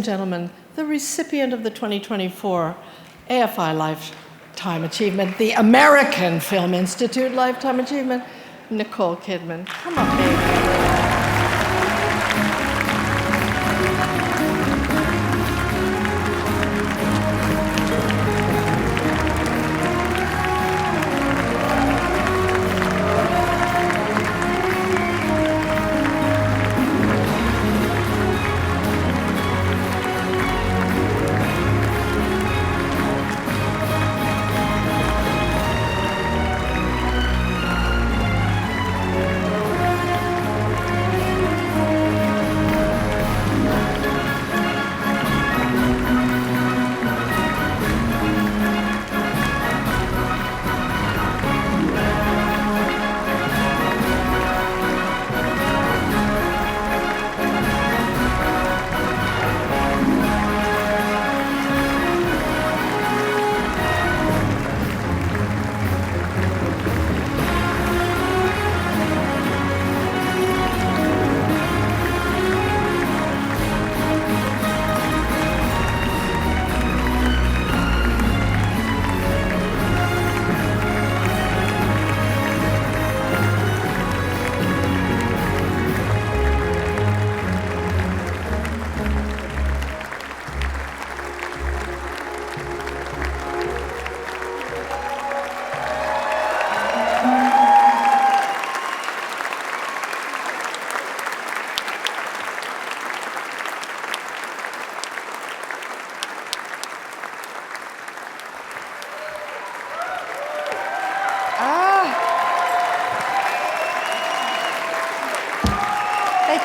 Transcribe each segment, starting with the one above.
gentlemen, the recipient of the 2024 AFI Lifetime Achievement, the American Film Institute Lifetime Achievement, Nicole Kidman. Come on, baby.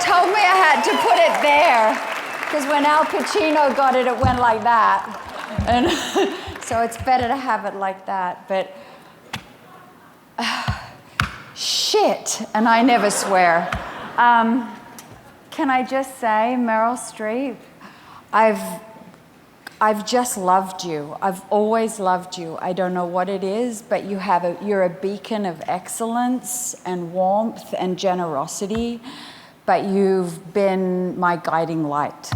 Told me I had to put it there, because when Al Pacino got it, it went like that. And so it's better to have it like that. But shit, and I never swear. Can I just say, Meryl Streep, I've just loved you. I've always loved you. I don't know what it is, but you're a beacon of excellence and warmth and generosity. But you've been my guiding light.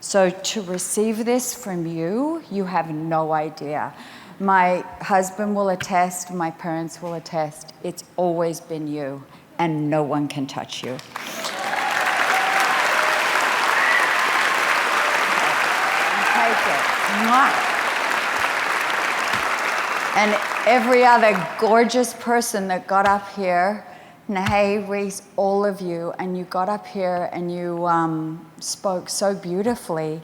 So to receive this from you, you have no idea. My husband will attest, my parents will attest, it's always been you, and no one can touch you. Take it. Mwah. And every other gorgeous person that got up here, Nahay, Reese, all of you, and you got up here and you spoke so beautifully.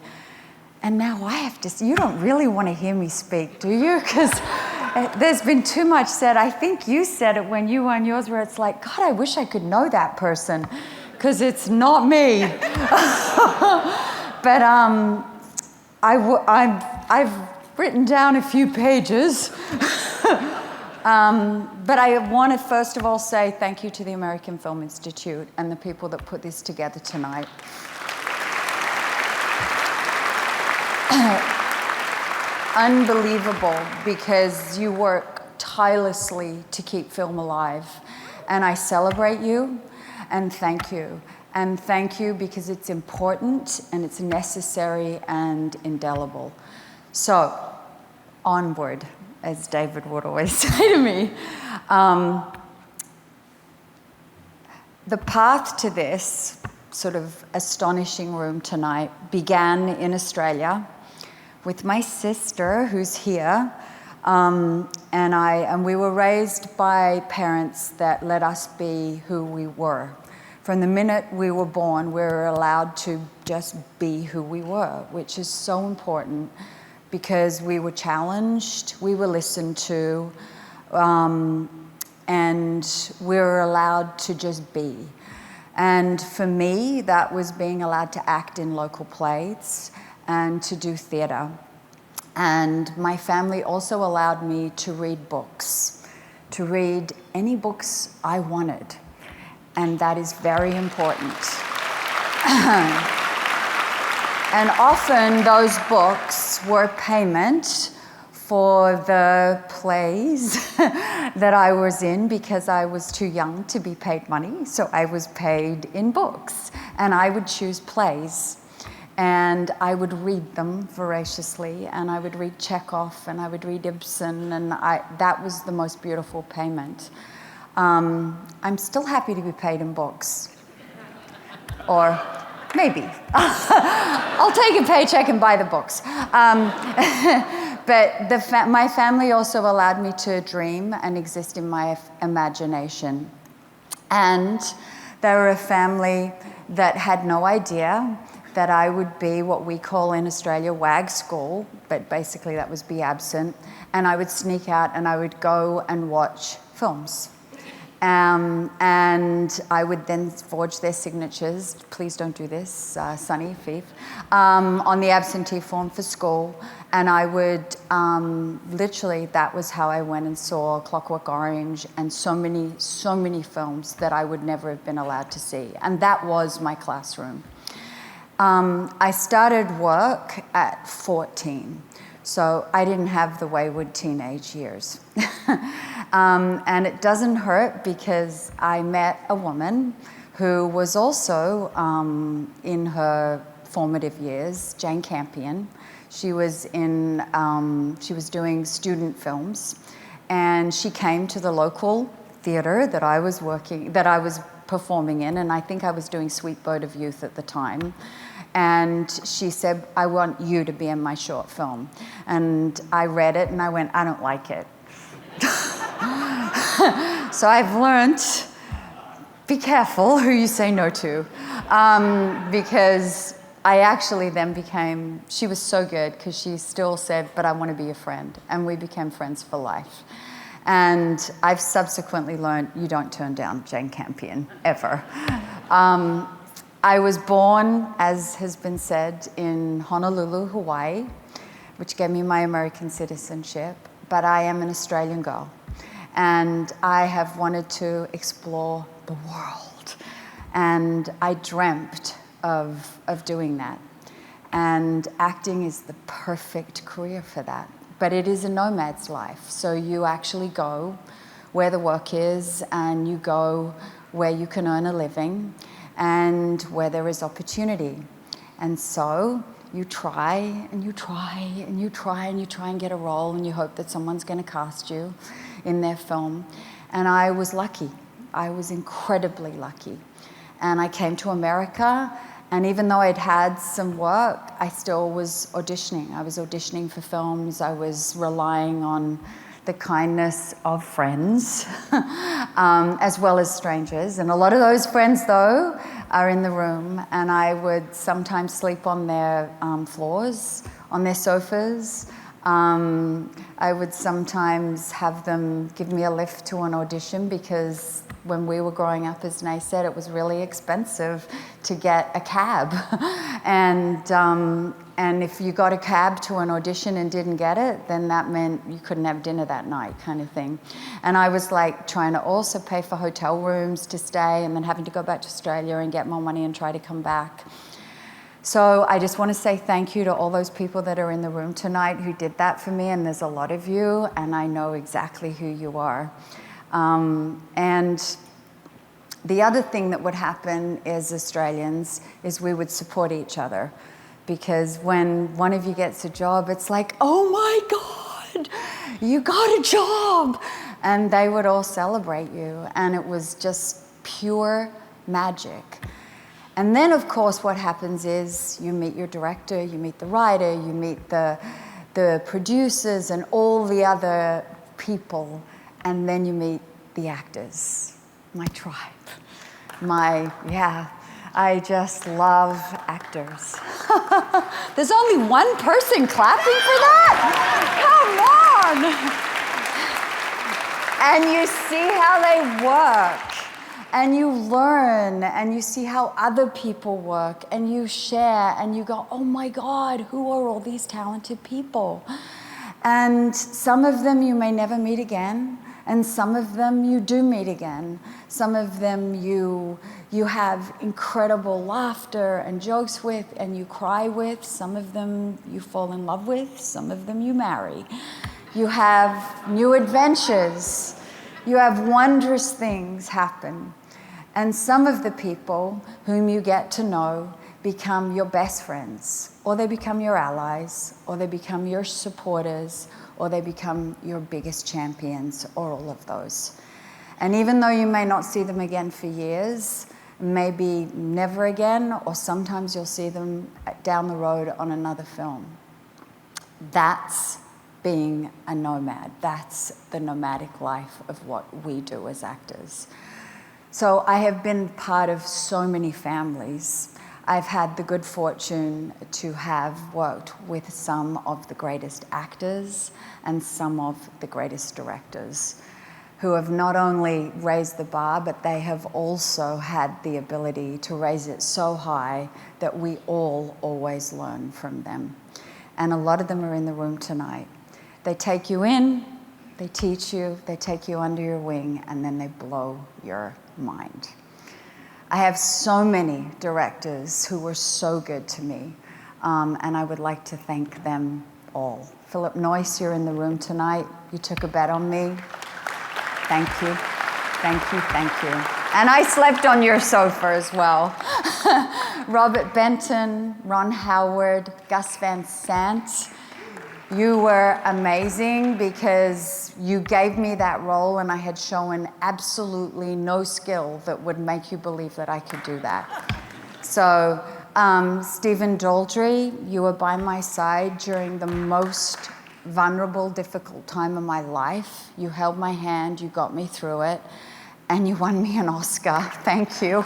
And now I have to, you don't really want to hear me speak, do you? Because there's been too much said. I think you said it when you won yours, where it's like, God, I wish I could know that person, because it's not me. But I've written down a few pages. But I want to first of all say thank you to the American Film Institute and the people that put this together tonight. Unbelievable, because you work tirelessly to keep film alive. And I celebrate you and thank you. And thank you because it's important and it's necessary and indelible. So, onward, as David would always say to me. The path to this sort of astonishing room tonight began in Australia with my sister, who's here, and we were raised by parents that let us be who we were. From the minute we were born, we were allowed to just be who we were, which is so important, because we were challenged, we were listened to, and we were allowed to just be. And for me, that was being allowed to act in local plays and to do theatre. And my family also allowed me to read books, to read any books I wanted. And that is very important. And often those books were payment for the plays that I was in, because I was too young to be paid money, so I was paid in books. And I would choose plays. And I would read them voraciously, and I would read Chekhov, and I would read Ibsen, and that was the most beautiful payment. I'm still happy to be paid in books. Or maybe. I'll take a paycheck and buy the books. But my family also allowed me to dream and exist in my imagination. And they were a family that had no idea that I would be what we call in Australia WAG school, but basically that was be absent. And I would sneak out and I would go and watch films. And I would then forge their signatures, please don't do this, Sonny, Fief, on the absentee form for school. And I would, literally, that was how I went and saw Clockwork Orange and so many films that I would never have been allowed to see. And that was my classroom. I started work at 14. So I didn't have the wayward teenage years. And it doesn't hurt because I met a woman who was also in her formative years, Jane Campion. She was doing student films, and she came to the local theater that I was performing in, and I think I was doing Sweet Boat of Youth at the time. And she said, I want you to be in my short film. And I read it and I went, I don't like it. So I've learned, be careful who you say no to. Because I actually then she was so good because she still said, but I want to be your friend. And we became friends for life. And I've subsequently learned you don't turn down Jane Campion, ever. I was born, as has been said, in Honolulu, Hawaii, which gave me my American citizenship, but I am an Australian girl. And I have wanted to explore the world. And I dreamt of doing that. And acting is the perfect career for that. But it is a nomad's life. So you actually go where the work is, and you go where you can earn a living, and where there is opportunity. And so you try and you try and you try and you try and get a role, and you hope that someone's going to cast you in their film. And I was lucky. I was incredibly lucky. And I came to America, and even though I'd had some work, I still was auditioning. I was auditioning for films. I was relying on the kindness of friends, as well as strangers. And a lot of those friends, though, are in the room. And I would sometimes sleep on their floors, on their sofas. I would sometimes have them give me a lift to an audition, because when we were growing up, as Nay said, it was really expensive to get a cab. And if you got a cab to an audition and didn't get it, then that meant you couldn't have dinner that night, kind of thing. And I was like trying to also pay for hotel rooms to stay, and then having to go back to Australia and get more money and try to come back. So I just want to say thank you to all those people that are in the room tonight who did that for me, and there's a lot of you, and I know exactly who you are. And the other thing that would happen as Australians is we would support each other, because when one of you gets a job, it's like, oh my God, you got a job. And they would all celebrate you, and it was just pure magic. And then, of course, what happens is you meet your director, you meet the writer, you meet the producers and all the other people, and then you meet the actors, my tribe. I just love actors. There's only one person clapping for that? Come on! And you see how they work, and you learn, and you see how other people work, and you share, and you go, oh my God, who are all these talented people? And some of them you may never meet again, and some of them you do meet again. Some of them you have incredible laughter and jokes with, and you cry with. Some of them you fall in love with. Some of them you marry. You have new adventures. You have wondrous things happen. And some of the people whom you get to know become your best friends, or they become your allies, or they become your supporters, or they become your biggest champions, or all of those. And even though you may not see them again for years, maybe never again, or sometimes you'll see them down the road on another film, that's being a nomad. That's the nomadic life of what we do as actors. So I have been part of so many families. I've had the good fortune to have worked with some of the greatest actors and some of the greatest directors who have not only raised the bar, but they have also had the ability to raise it so high that we all always learn from them. And a lot of them are in the room tonight. They take you in, they teach you, they take you under your wing, and then they blow your mind. I have so many directors who were so good to me, and I would like to thank them all. Philip Noyce, you're in the room tonight. You took a bet on me. Thank you, thank you, thank you. And I slept on your sofa as well. Robert Benton, Ron Howard, Gus Van Sant. You were amazing because you gave me that role and I had shown absolutely no skill that would make you believe that I could do that. So, Stephen Daldry, you were by my side during the most vulnerable, difficult time of my life. You held my hand, you got me through it, and you won me an Oscar. Thank you.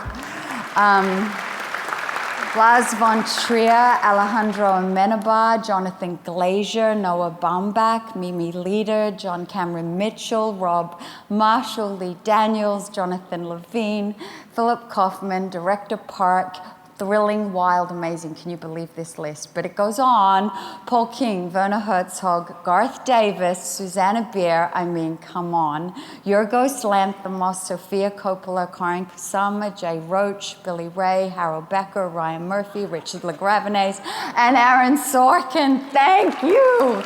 Lars von Trier, Alejandro Amenabar, Jonathan Glazer, Noah Baumbach, Mimi Leder, John Cameron Mitchell, Rob Marshall, Lee Daniels, Jonathan Levine, Philip Kaufman, Director Park, thrilling, wild, amazing. Can you believe this list? But it goes on. Paul King, Werner Herzog, Garth Davis, Susanna Bier. I mean, come on. Yorgos Lanthimos, Sofia Coppola, Karin Kusama, Jay Roach, Billy Ray, Harold Becker, Ryan Murphy, Richard LaGravenese, and Aaron Sorkin. Thank you.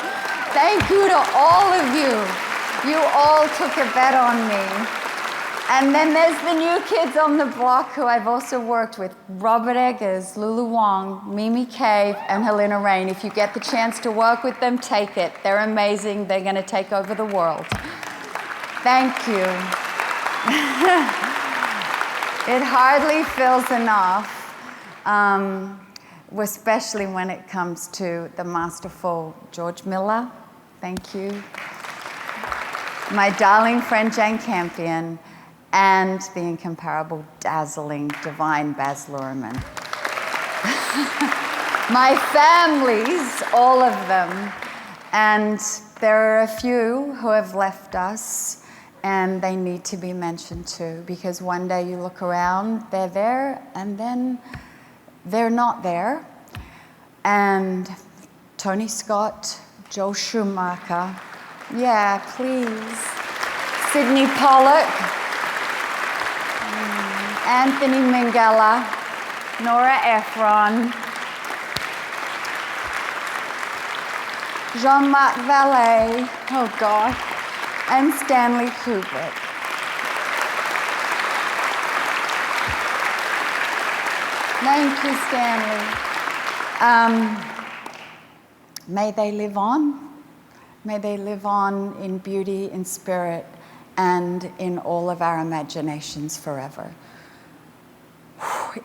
Thank you to all of you. You all took a bet on me. And then there's the new kids on the block who I've also worked with. Robert Eggers, Lulu Wong, Mimi Cave, and Helena Rain. If you get the chance to work with them, take it. They're amazing. They're going to take over the world. Thank you. It hardly feels enough, especially when it comes to the masterful George Miller. Thank you. My darling friend Jane Campion, and the incomparable, dazzling, divine Baz Luhrmann. My families, all of them, and there are a few who have left us, and they need to be mentioned too, because one day you look around, they're there, and then they're not there. And Tony Scott, Joel Schumacher, yeah, please, Sidney Pollack, Anthony Minghella, Nora Ephron, Jean-Marc Vallée, oh God, and Stanley Kubrick. Thank you, Stanley. May they live on. May they live on in beauty, in spirit, and in all of our imaginations forever.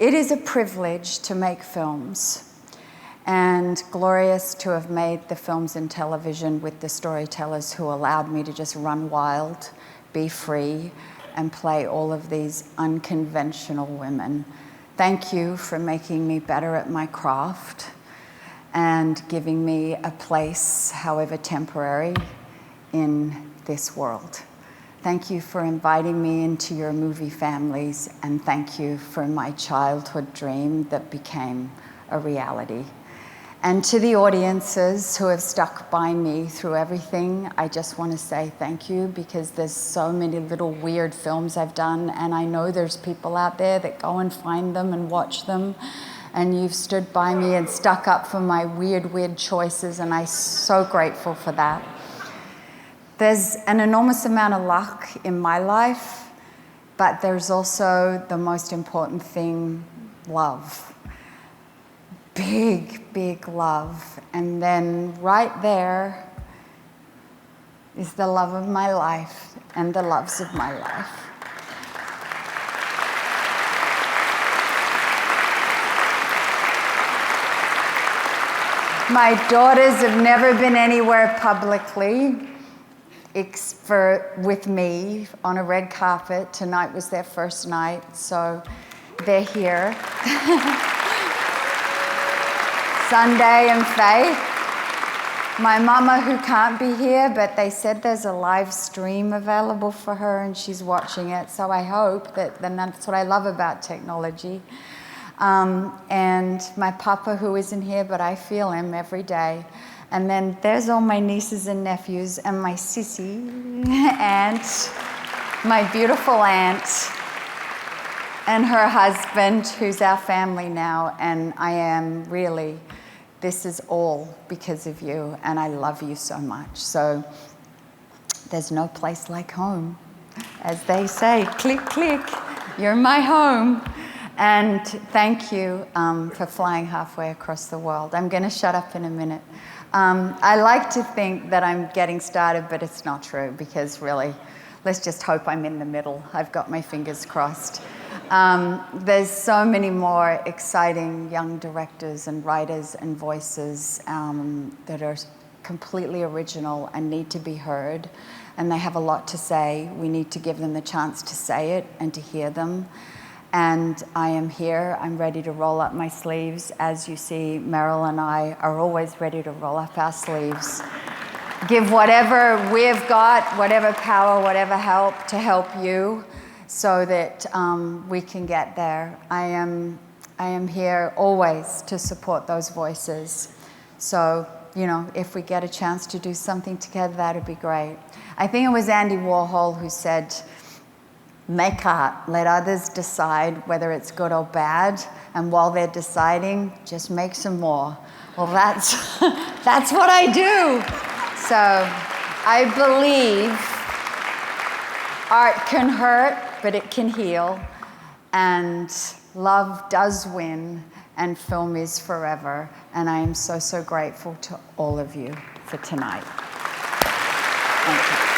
It is a privilege to make films, and glorious to have made the films and television with the storytellers who allowed me to just run wild, be free, and play all of these unconventional women. Thank you for making me better at my craft and giving me a place, however temporary, in this world. Thank you for inviting me into your movie families, and thank you for my childhood dream that became a reality. And to the audiences who have stuck by me through everything, I just want to say thank you, because there's so many little weird films I've done, and I know there's people out there that go and find them and watch them, and you've stood by me and stuck up for my weird choices, and I'm so grateful for that. There's an enormous amount of luck in my life, but there's also the most important thing, love. big, big love. And then right there is the love of my life and the loves of my life. My daughters have never been anywhere publicly with me on a red carpet. Tonight was their first night, so they're here. Sunday and Faith. My mama, who can't be here, but they said there's a live stream available for her and she's watching it, so I hope then that's what I love about technology. And my papa, who isn't here, but I feel him every day. And then there's all my nieces and nephews and my sissy aunt, my beautiful aunt, and her husband, who's our family now. And I am really, this is all because of you, and I love you so much. So there's no place like home. As they say, click, click, you're my home. And thank you for flying halfway across the world. I'm going to shut up in a minute. I like to think that I'm getting started, but it's not true, because really, let's just hope I'm in the middle. I've got my fingers crossed. There's so many more exciting young directors and writers and voices that are completely original and need to be heard. And they have a lot to say. We need to give them the chance to say it and to hear them. And I am here. I'm ready to roll up my sleeves. As you see, Meryl and I are always ready to roll up our sleeves. Give whatever we've got, whatever power, whatever help to help you so that we can get there. I am here always to support those voices. So, you know, if we get a chance to do something together, that'd be great. I think it was Andy Warhol who said, make art, let others decide whether it's good or bad, and while they're deciding, just make some more. Well, that's what I do. So I believe art can hurt, but it can heal, and love does win, and film is forever, and I am so, so grateful to all of you for tonight. Thank you.